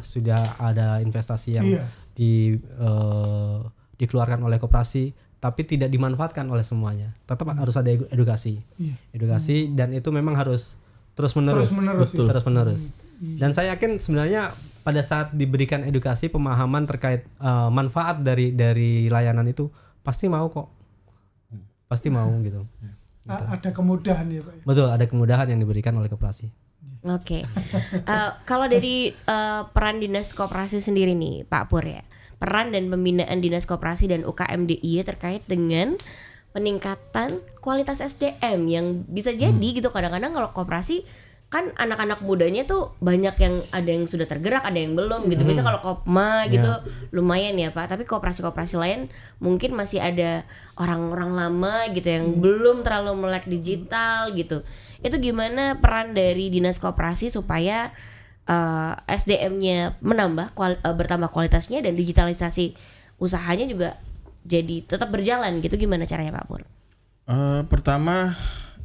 sudah ada investasi yang dikeluarkan oleh koperasi tapi tidak dimanfaatkan oleh semuanya. Tetap harus ada edukasi. Dan itu memang harus terus menerus. Dan saya yakin sebenarnya pada saat diberikan edukasi, pemahaman terkait manfaat dari layanan itu pasti mau kok. pasti mau gitu. Ada kemudahan ya Pak. Betul, ada kemudahan yang diberikan oleh koperasi. Oke. Kalau dari peran dinas koperasi sendiri nih Pak Pur ya, peran dan pembinaan dinas koperasi dan UKM DIY terkait dengan peningkatan kualitas SDM yang bisa jadi gitu. Kadang-kadang kalau koperasi kan anak-anak mudanya tuh banyak yang ada yang sudah tergerak, ada yang belum gitu. Biasa kalau Kopma gitu lumayan ya Pak, tapi koperasi-koperasi lain mungkin masih ada orang-orang lama gitu yang belum terlalu melek digital gitu. Itu gimana peran dari dinas koperasi supaya SDM-nya bertambah kualitasnya dan digitalisasi usahanya juga jadi tetap berjalan gitu, gimana caranya Pak Pur? Pertama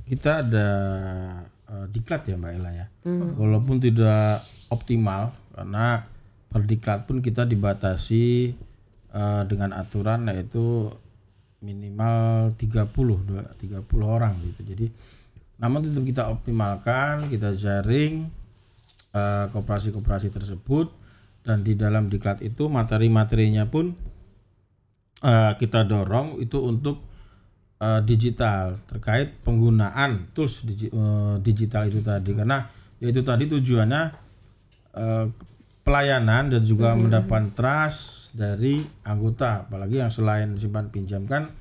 kita ada diklat ya Mbak Ella ya, walaupun tidak optimal karena per diklat pun kita dibatasi dengan aturan yaitu minimal 30 orang gitu. Jadi namun tetap kita optimalkan, kita jaring koperasi-koperasi tersebut, dan di dalam diklat itu materi-materinya pun kita dorong itu untuk digital terkait penggunaan tools digital itu tadi, karena yaitu tadi tujuannya pelayanan dan juga mendapat trust dari anggota, apalagi yang selain simpan pinjam kan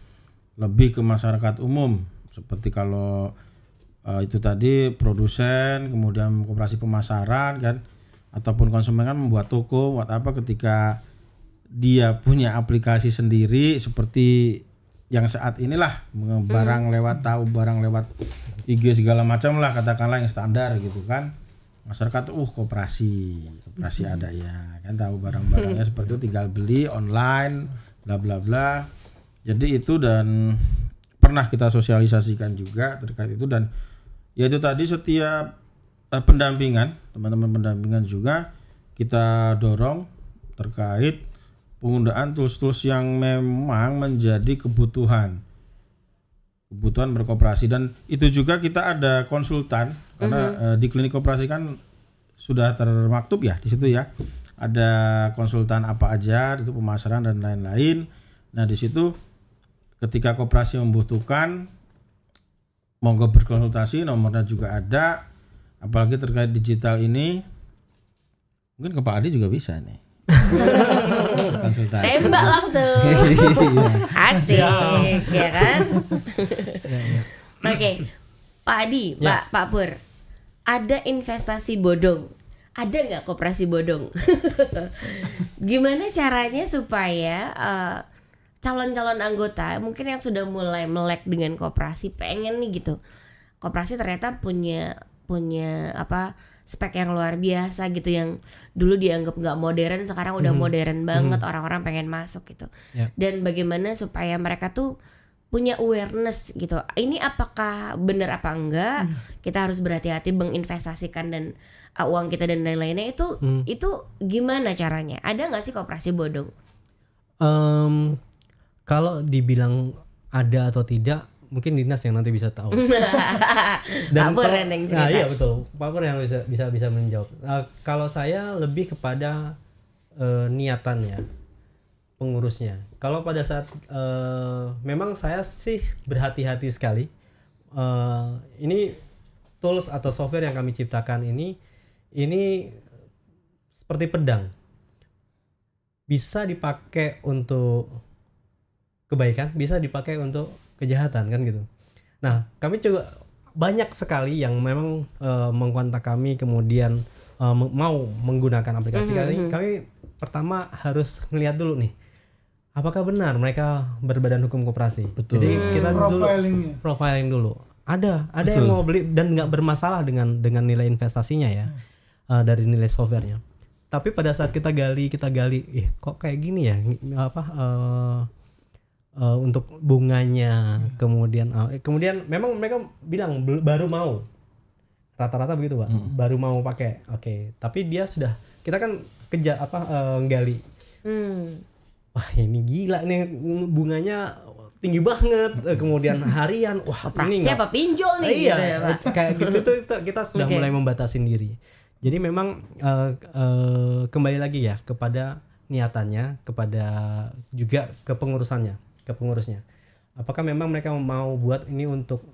lebih ke masyarakat umum, seperti kalau itu tadi produsen, kemudian koperasi pemasaran kan, ataupun konsumen kan membuat toko, buat apa ketika dia punya aplikasi sendiri seperti yang saat inilah barang lewat barang lewat IG segala macam lah, katakanlah yang standar gitu kan, masyarakat koperasi ada ya kan, tahu barang-barangnya seperti itu, tinggal beli online bla bla bla. Jadi itu, dan pernah kita sosialisasikan juga terkait itu, dan yaitu tadi setiap pendampingan, teman-teman pendampingan juga kita dorong terkait penggunaan tools-tools yang memang menjadi kebutuhan berkoperasi. Dan itu juga kita ada konsultan karena di klinik koperasi kan sudah termaktub ya di situ ya, ada konsultan apa aja itu, pemasaran dan lain-lain. Nah di situ ketika koperasi membutuhkan, monggo berkonsultasi, nomornya juga ada. Apalagi terkait digital ini mungkin ke Pak Adi juga bisa nih. Konsultasi. Tembak langsung. Asik ya kan? Oke. Pak Adi, Pak Pur. Ada investasi bodong. Ada nggak koperasi bodong? Gimana caranya supaya calon-calon anggota mungkin yang sudah mulai melek dengan koperasi, pengen nih gitu, koperasi ternyata punya spek yang luar biasa gitu, yang dulu dianggap nggak modern sekarang udah modern banget, orang-orang pengen masuk gitu. Dan bagaimana supaya mereka tuh punya awareness gitu, ini apakah benar apa enggak, kita harus berhati-hati menginvestasikan dan uang kita dan lain-lainnya itu gimana caranya? Ada nggak sih koperasi bodong? Kalau dibilang ada atau tidak, mungkin dinas yang nanti bisa tahu. Dan Pak Pur yang cerita. Nah, iya betul, Pak Pur yang bisa menjawab. Kalau saya lebih kepada niatannya, pengurusnya. Kalau pada saat memang saya sih berhati-hati sekali. Ini tools atau software yang kami ciptakan ini seperti pedang, bisa dipakai untuk kebaikan, bisa dipakai untuk kejahatan kan gitu. Nah, kami juga banyak sekali yang memang mengkontak kami, kemudian mau menggunakan aplikasi kami pertama harus ngelihat dulu nih, apakah benar mereka berbadan hukum koperasi. Betul. Jadi kita profiling dulu. Ada Betul. yang mau beli dan nggak bermasalah dengan nilai investasinya ya, dari nilai softwarenya. Tapi pada saat kita gali, kok kayak gini ya, untuk bunganya, kemudian memang mereka bilang baru mau, rata-rata begitu Pak, baru mau pakai. Oke. Tapi dia sudah, kita kan gali, wah ini gila nih bunganya tinggi banget, kemudian harian, wah ini siapa pinjol nih iya, gitu ya Pak. Kayak gitu kita sudah mulai membatasin diri. Jadi memang kembali lagi ya kepada niatannya, kepada juga ke pengurusnya. apakah memang mereka mau buat ini untuk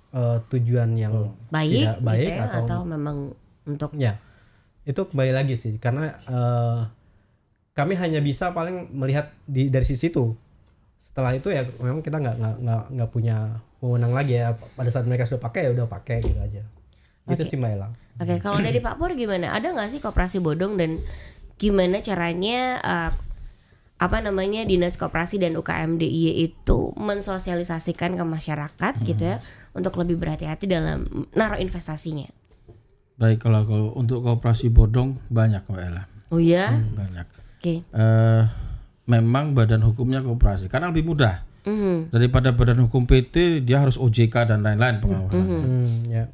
tujuan yang baik, tidak baik gitu ya, atau memang untuk ya itu kembali lagi sih karena kami hanya bisa paling melihat dari sisi itu. Setelah itu ya memang kita nggak punya wewenang lagi ya, pada saat mereka sudah pakai ya udah pakai gitu aja. Gitu sih Mbak Ella. Oke, kalau dari Pak Pur gimana? Ada nggak sih koperasi bodong dan gimana caranya Dinas Koperasi dan UKM DIY itu mensosialisasikan ke masyarakat gitu ya untuk lebih berhati-hati dalam naruh investasinya? Baik, kalau untuk koperasi bodong banyak Mbak Ella. Oh ya? Banyak. Oke. Memang badan hukumnya koperasi karena lebih mudah daripada badan hukum PT, dia harus OJK dan lain-lain pengawasan. Ya.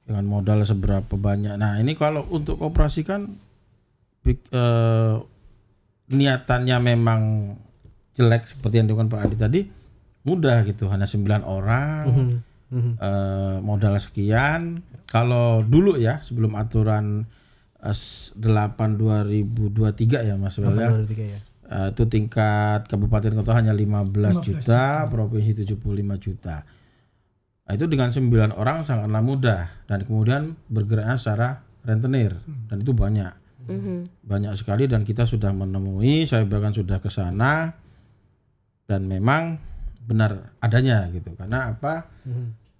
Dengan modal seberapa banyak. Nah ini kalau untuk koperasi kan niatannya memang jelek seperti yang dilakukan Pak Adi tadi, mudah gitu, hanya 9 orang, modal sekian. Kalau dulu ya sebelum aturan 8/2023 ya Mas Wel ya, itu tingkat kabupaten kota hanya 15 juta, provinsi 75 juta. Nah, itu dengan 9 orang sangatlah mudah dan kemudian bergeraknya secara rentenir dan itu banyak. Banyak sekali dan kita sudah menemui, saya bahkan sudah ke sana dan memang benar adanya gitu. Karena apa?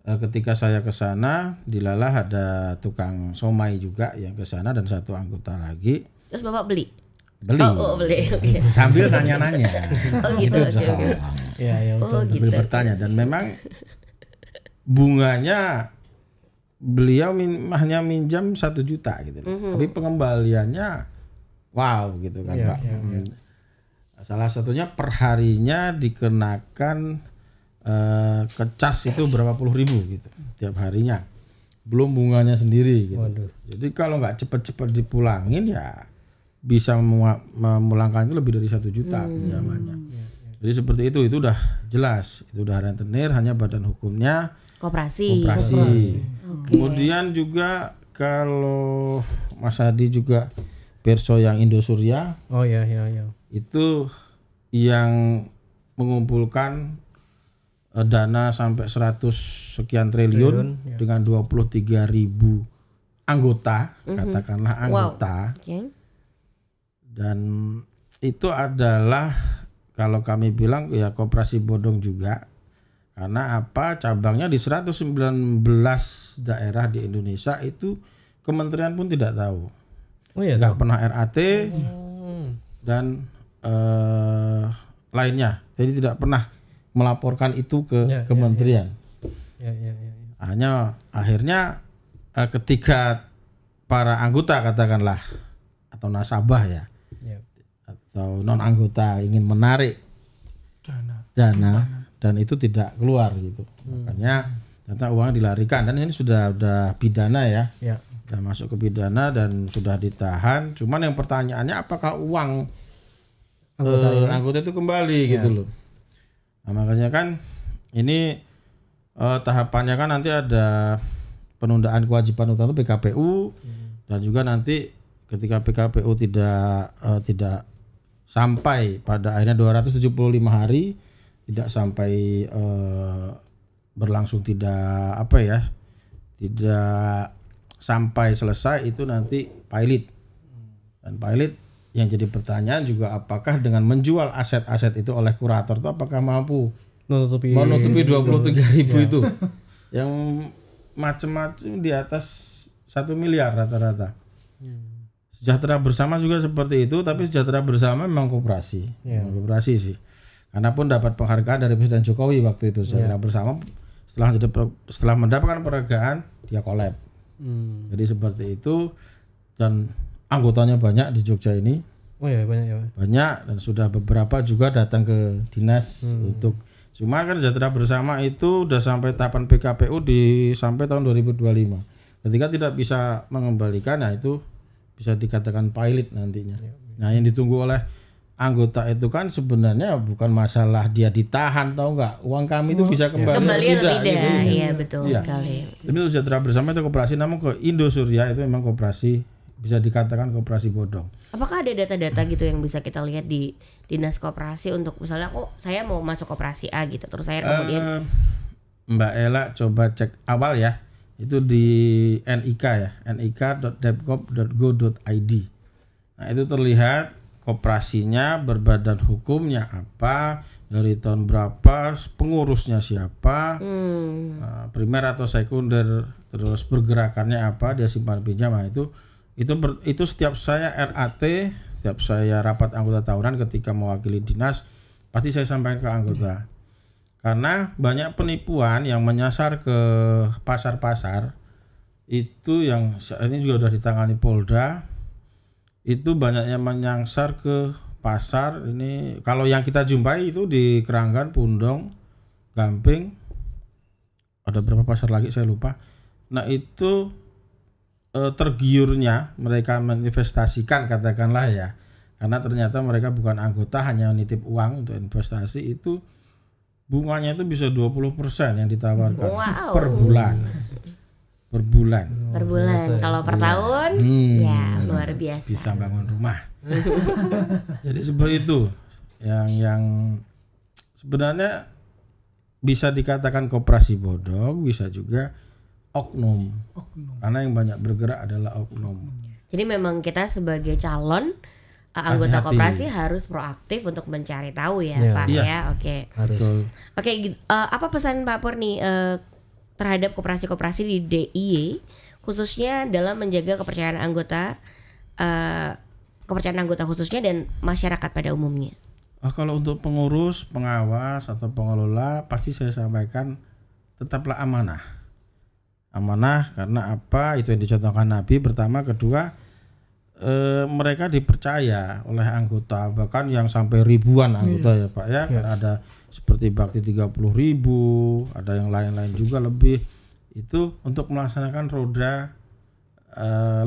Ketika saya ke sana, dilalah ada tukang somai juga yang ke sana dan satu anggota lagi. Terus Bapak beli? Beli. Oh, beli. Okay. Sambil nanya-nanya. Oh gitu. Okay. Ya, oh, sambil gitu. bertanya dan memang bunganya beliau hanya minjam 1 juta gitu. Tapi pengembaliannya wow gitu kan Pak. Salah satunya perharinya dikenakan kecas itu berapa puluh ribu gitu tiap harinya. Belum bunganya sendiri gitu. Waduh. Jadi kalau nggak cepet-cepet dipulangin ya bisa memulangkan itu lebih dari 1 juta pinjamannya. Jadi seperti itu udah jelas, itu udah rentenir, hanya badan hukumnya koperasi. Okay. Kemudian juga kalau Mas Hadi juga Perso yang Indosurya. Oh ya. Itu yang mengumpulkan dana sampai 100 sekian triliun dengan 23.000 anggota, katakanlah anggota. Wow. Okay. Dan itu adalah kalau kami bilang ya koperasi bodong juga. Karena apa? Cabangnya di 119 daerah di Indonesia itu kementerian pun tidak tahu. Oh iya, nggak pernah RAT dan lainnya. Jadi tidak pernah melaporkan itu ke kementerian. Hanya akhirnya ketika para anggota katakanlah atau nasabah ya atau non anggota ingin menarik dana dan itu tidak keluar gitu. Makanya ternyata uangnya dilarikan dan ini sudah pidana ya. Sudah masuk ke pidana dan sudah ditahan. Cuman yang pertanyaannya apakah uang anggota itu kembali gitu loh. Nah, makanya kan ini tahapannya kan nanti ada penundaan kewajiban utang itu PKPU dan juga nanti ketika PKPU tidak sampai pada akhirnya 275 hari tidak sampai berlangsung tidak sampai selesai itu nanti pilot. Dan pilot yang jadi pertanyaan juga apakah dengan menjual aset-aset itu oleh kurator itu apakah mampu menutupi 23.000 itu yang macam-macam di atas 1 miliar rata-rata. Sejahtera Bersama juga seperti itu, tapi Sejahtera Bersama memang koperasi, koperasi sih. Karena pun dapat penghargaan dari Presiden Jokowi waktu itu. Sejahtera Bersama setelah mendapatkan penghargaan dia collab. Jadi seperti itu dan anggotanya banyak di Jogja ini. Oh ya banyak ya. Banyak dan sudah beberapa juga datang ke dinas untuk. Cuma kan Sejahtera Bersama itu udah sampai tahapan PKPU sampai tahun 2025. Ketika tidak bisa mengembalikan, nah itu bisa dikatakan pilot nantinya. Nah yang ditunggu oleh anggota itu kan sebenarnya bukan masalah dia ditahan atau enggak, uang kami itu bisa kembali atau tidak. Gitu. Iya betul sekali. Itu Sejahtera Bersama itu koperasi, namun ke Indosurya itu memang koperasi bisa dikatakan koperasi bodong. Apakah ada data-data gitu yang bisa kita lihat di Dinas Koperasi untuk misalnya saya mau masuk koperasi A gitu, terus saya kemudian Mbak Ela coba cek awal ya, itu di NIK ya, nik.depkop.go.id. Nah itu terlihat koperasinya, berbadan hukumnya apa, dari tahun berapa, pengurusnya siapa, primer atau sekunder, terus pergerakannya apa, dia simpan pinjam. Nah, itu setiap saya RAT, setiap saya rapat anggota tahunan ketika mewakili dinas, pasti saya sampaikan ke anggota. Karena banyak penipuan yang menyasar ke pasar-pasar, itu yang ini juga sudah ditangani Polda, itu banyaknya menyasar ke pasar. Ini kalau yang kita jumpai itu di Keranggan, Pundong, Gamping, ada berapa pasar lagi saya lupa. Nah itu tergiurnya mereka menginvestasikan, katakanlah ya, karena ternyata mereka bukan anggota, hanya nitip uang untuk investasi, itu bunganya itu bisa 20% yang ditawarkan per bulan. Per bulan. Kalau per tahun ya luar biasa. Bisa bangun rumah. Jadi seperti itu yang sebenarnya bisa dikatakan koperasi bodong, bisa juga oknum. Karena yang banyak bergerak adalah oknum. Jadi memang kita sebagai calon anggota koperasi harus proaktif untuk mencari tahu ya, Pak ya. Oke. Oke, apa pesan Pak Pur nih terhadap koperasi-koperasi di DIY khususnya dalam menjaga kepercayaan anggota khususnya dan masyarakat pada umumnya? Kalau untuk pengurus, pengawas atau pengelola, pasti saya sampaikan tetaplah amanah. Amanah karena apa? Itu yang dicontohkan Nabi. Pertama, kedua, mereka dipercaya oleh anggota, bahkan yang sampai ribuan anggota ya Pak ya. Ada seperti Bakti 30.000, ada yang lain-lain juga lebih. Itu untuk melaksanakan roda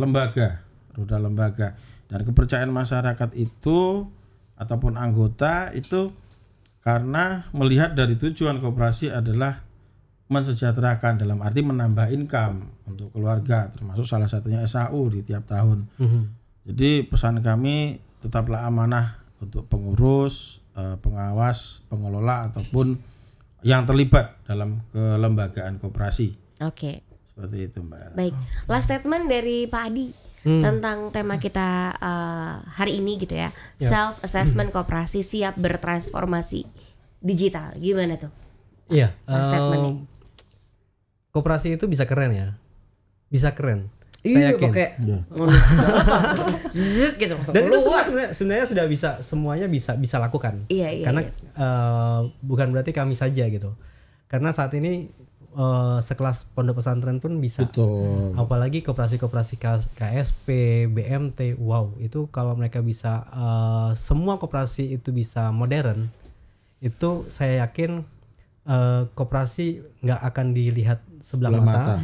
lembaga. Dan kepercayaan masyarakat itu ataupun anggota itu karena melihat dari tujuan koperasi adalah mensejahterakan, dalam arti menambah income untuk keluarga, termasuk salah satunya SAU di tiap tahun. Jadi pesan kami tetaplah amanah untuk pengurus, pengawas, pengelola ataupun yang terlibat dalam kelembagaan koperasi. Oke. Seperti itu Mbak. Baik. Last statement dari Pak Adi tentang tema kita hari ini gitu ya. Self assessment koperasi siap bertransformasi digital. Gimana tuh? Iya. Statementnya. Koperasi itu bisa keren ya. Bisa keren. Iya, saya yakin. Pakai gitu. Dan itu sebenarnya sudah bisa, semuanya bisa lakukan. Iya. Karena bukan berarti kami saja gitu. Karena saat ini sekelas pondok pesantren pun bisa. Betul. Apalagi koperasi-koperasi KSP, BMT, wow, itu kalau mereka bisa semua koperasi itu bisa modern, itu saya yakin koperasi nggak akan dilihat sebelah mata.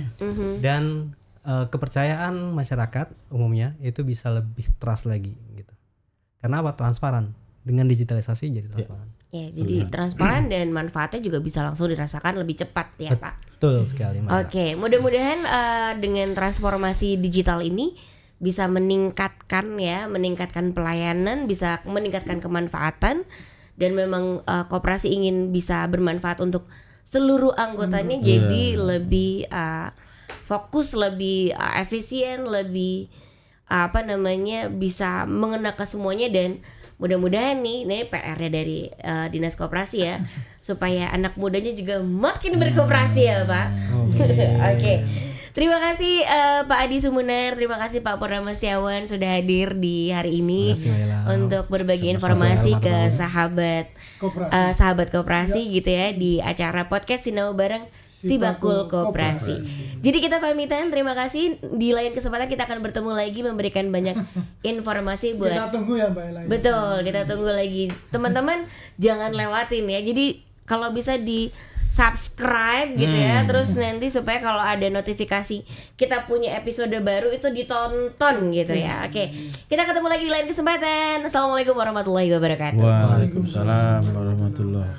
Dan kepercayaan masyarakat umumnya itu bisa lebih trust lagi gitu. Karena apa? Transparan. Dengan digitalisasi jadi transparan. Ya, jadi transparan dan manfaatnya juga bisa langsung dirasakan lebih cepat ya Pak. Betul sekali. Oke, mudah-mudahan dengan transformasi digital ini bisa meningkatkan pelayanan, bisa meningkatkan kemanfaatan, dan memang koperasi ingin bisa bermanfaat untuk seluruh anggotanya, jadi lebih fokus, lebih efisien, lebih bisa mengena ke semuanya. Dan mudah-mudahan nih PR-nya dari Dinas Koperasi ya, supaya anak mudanya juga makin berkoperasi ya Pak. Oke. Terima kasih Pak Adi Sumunar, terima kasih Pak Purnama Setiawan sudah hadir di hari ini untuk berbagi informasi ke sahabat koperasi gitu ya di acara podcast Sinau Bareng Sibakul Koperasi. Jadi kita pamitan, terima kasih. Di lain kesempatan kita akan bertemu lagi memberikan banyak informasi buat. Kita tunggu ya Mbak Ela. Betul, kita tunggu lagi. Teman-teman jangan lewatin ya. Jadi kalau bisa di subscribe gitu ya, terus nanti supaya kalau ada notifikasi kita punya episode baru itu ditonton gitu ya. Oke, kita ketemu lagi di lain kesempatan. Assalamualaikum warahmatullahi wabarakatuh. Waalaikumsalam warahmatullahi.